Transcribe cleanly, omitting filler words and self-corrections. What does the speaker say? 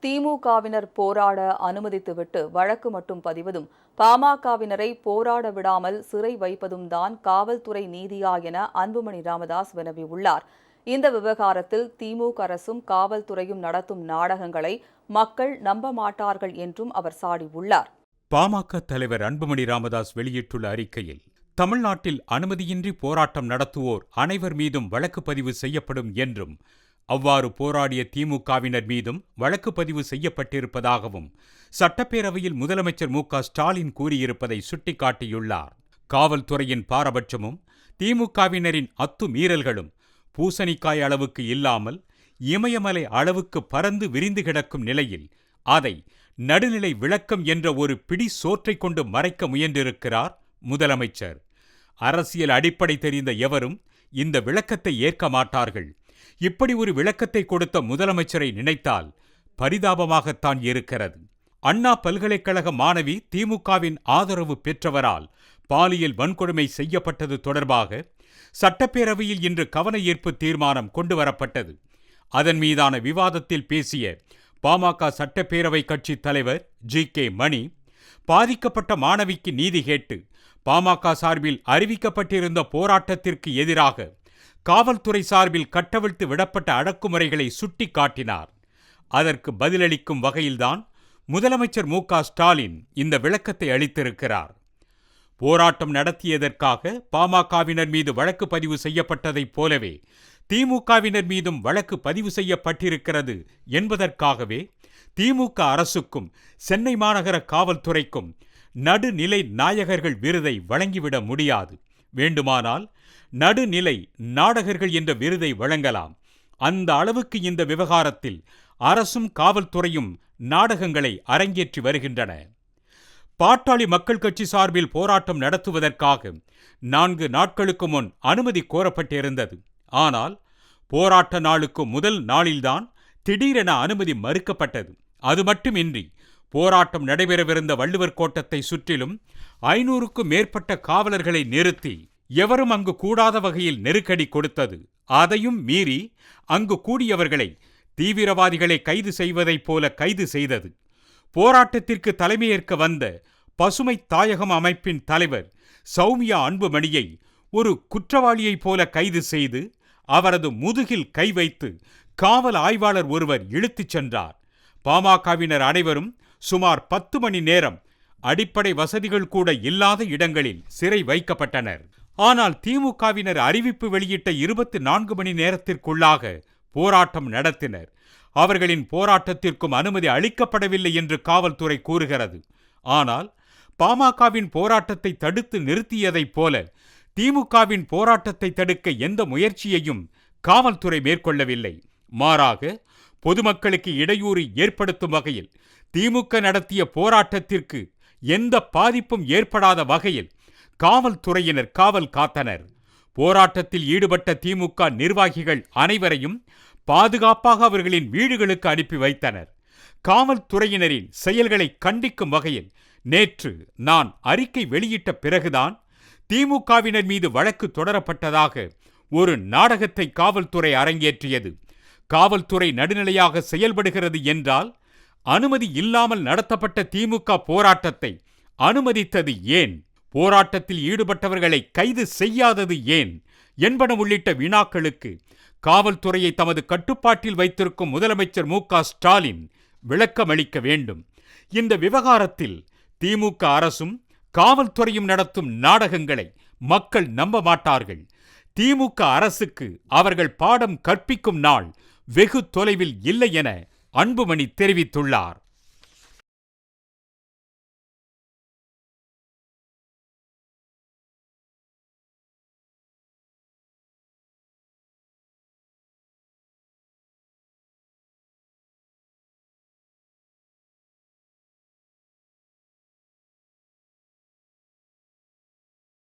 திமுகவினர் போராட அனுமதித்துவிட்டு வழக்கு மட்டும் பதிவதும், பாமகவினரை போராட விடாமல் சிறை வைப்பதும் தான் காவல்துறை நீதியா என அன்புமணி ராமதாஸ் வினவியுள்ளார். இந்த விவகாரத்தில் திமுக அரசும் காவல்துறையும் நடத்தும் நாடகங்களை மக்கள் நம்ப மாட்டார்கள் என்றும் அவர் சாடியுள்ளார். பாமக தலைவர் அன்புமணி ராமதாஸ் வெளியிட்டுள்ள அறிக்கையில், தமிழ்நாட்டில் அனுமதியின்றி போராட்டம் நடத்துவோர் அனைவர் மீதும் வழக்கு பதிவு செய்யப்படும் என்றும், அவ்வாறு போராடிய திமுகவினர் மீதும் வழக்கு பதிவு செய்யப்பட்டிருப்பதாகவும் சட்டப்பேரவையில் முதலமைச்சர் மு.க.ஸ்டாலின் கூறியிருப்பதை சுட்டிக்காட்டியுள்ளார். காவல்துறையின் பாரபட்சமும் திமுகவினரின் அத்துமீறல்களும் பூசணிக்காய் அளவுக்கு இல்லாமல் இமயமலை அளவுக்கு பறந்து விரிந்து கிடக்கும் நிலையில் அதை நடுநிலை விளக்கம் என்ற ஒரு பிடி சோற்றை கொண்டு மறைக்க முயன்றிருக்கிறார் முதலமைச்சர். அரசியல் அடிப்படை தெரிந்த எவரும் இந்த விளக்கத்தை ஏற்க மாட்டார்கள். இப்படி ஒரு விளக்கத்தை கொடுத்த முதலமைச்சரை நினைத்தால் பரிதாபமாகத்தான் இருக்கிறது. அண்ணா பல்கலைக்கழக மாணவி திமுகவின் ஆதரவு பெற்றவரால் பாலியல் வன்கொடுமை செய்யப்பட்டது தொடர்பாக சட்டப்பேரவையில் இன்று கவன ஈர்ப்பு தீர்மானம் கொண்டுவரப்பட்டது. அதன் மீதான விவாதத்தில் பேசிய பாமக சட்டப்பேரவை கட்சி தலைவர் ஜி.கே. மணி, பாதிக்கப்பட்ட மாணவிக்கு நீதி கேட்டு பாமக சார்பில் அறிவிக்கப்பட்டிருந்த போராட்டத்திற்கு எதிராக காவல்துறை சார்பில் கட்டவிழ்த்து விடப்பட்ட அடக்குமுறைகளை சுட்டி காட்டினார். அதற்கு பதிலளிக்கும் வகையில்தான் முதலமைச்சர் மு.க.ஸ்டாலின் இந்த விளக்கத்தை அளித்திருக்கிறார். போராட்டம் நடத்தியதற்காக பாமகவினர் மீது வழக்கு பதிவு செய்யப்பட்டதைப் போலவே திமுகவினர் மீதும் வழக்கு பதிவு செய்யப்பட்டிருக்கிறது என்பதற்காகவே திமுக அரசுக்கும் சென்னை மாநகர காவல்துறைக்கும் நடுநிலை நாயகர்கள் விருதை வழங்கிவிட முடியாது. வேண்டுமானால் நடுநிலை நாடகர்கள் என்ற விருதை வழங்கலாம். அந்த அளவுக்கு இந்த விவகாரத்தில் அரசும் காவல்துறையும் நாடகங்களை அரங்கேற்றி வருகின்றன. பாட்டாளி மக்கள் கட்சி சார்பில் போராட்டம் நடத்துவதற்காக 4 நாட்களுக்கு முன் அனுமதி கோரப்பட்டிருந்தது. ஆனால் போராட்ட நாளுக்கு முதல் நாளில்தான் திடீரென அனுமதி மறுக்கப்பட்டது. அது மட்டுமின்றி போராட்டம் நடைபெறவிருந்த வள்ளுவர் கோட்டத்தை சுற்றிலும் 500க்கும் மேற்பட்ட காவலர்களை நிறுத்தி எவரும் அங்கு கூடாத வகையில் நெருக்கடி கொடுத்தது. அதையும் மீறி அங்கு கூடியவர்களை தீவிரவாதிகளை கைது செய்வதைப் போல கைது செய்தது. போராட்டத்திற்கு தலைமையேற்க வந்த பசுமை தாயகம் அமைப்பின் தலைவர் சௌமியா அன்புமணியை ஒரு குற்றவாளியைப் போல கைது செய்து அவரது முதுகில் கை வைத்து காவல் ஆய்வாளர் ஒருவர் இழுத்துச் சென்றார். பாமகவினர் அனைவரும் சுமார் 10 மணி நேரம் அடிப்படை வசதிகள் கூட இல்லாத இடங்களில் சிறை வைக்கப்பட்டனர். ஆனால் திமுகவினர் அறிவிப்பு வெளியிட்ட 24 மணி நேரத்திற்குள்ளாக போராட்டம் நடத்தினர். அவர்களின் போராட்டத்திற்கும் அனுமதி அளிக்கப்படவில்லை என்று காவல்துறை கூறுகிறது. ஆனால் பாமகவின் போராட்டத்தை தடுத்து நிறுத்தியதைப் போல திமுகவின் போராட்டத்தை தடுக்க எந்த முயற்சியையும் காவல்துறை மேற்கொள்ளவில்லை. மாறாக பொதுமக்களுக்கு இடையூறு ஏற்படுத்தும் வகையில் திமுக நடத்திய போராட்டத்திற்கு எந்த பாதிப்பும் ஏற்படாத வகையில் காவல்துறையினர் காவல் காத்தனர். போராட்டத்தில் ஈடுபட்ட திமுக நிர்வாகிகள் அனைவரையும் பாதுகாப்பாக அவர்களின் வீடுகளுக்கு அனுப்பி வைத்தனர். காவல்துறையினரின் செயல்களை கண்டிக்கும் வகையில் நேற்று நான் அறிக்கை வெளியிட்ட பிறகுதான் திமுகவினர் மீது வழக்கு தொடரப்பட்டதாக ஒரு நாடகத்தை காவல்துறை அரங்கேற்றியது. காவல்துறை நடுநிலையாக செயல்படுகிறது என்றால் அனுமதி இல்லாமல் நடத்தப்பட்ட திமுக போராட்டத்தை அனுமதித்தது ஏன்? போராட்டத்தில் ஈடுபட்டவர்களை கைது செய்யாதது ஏன் என்பன உள்ளிட்ட வினாக்களுக்கு காவல்துறையை தமது கட்டுப்பாட்டில் வைத்திருக்கும் முதலமைச்சர் மு.க.ஸ்டாலின் விளக்கமளிக்க வேண்டும். இந்த விவகாரத்தில் திமுக அரசும் காவல்துறையும் நடத்தும் நாடகங்களை மக்கள் நம்ப மாட்டார்கள். திமுக அரசுக்கு அவர்கள் பாடம் கற்பிக்கும் நாள் வெகு தொலைவில் இல்லை என அன்புமணி தெரிவித்துள்ளார்.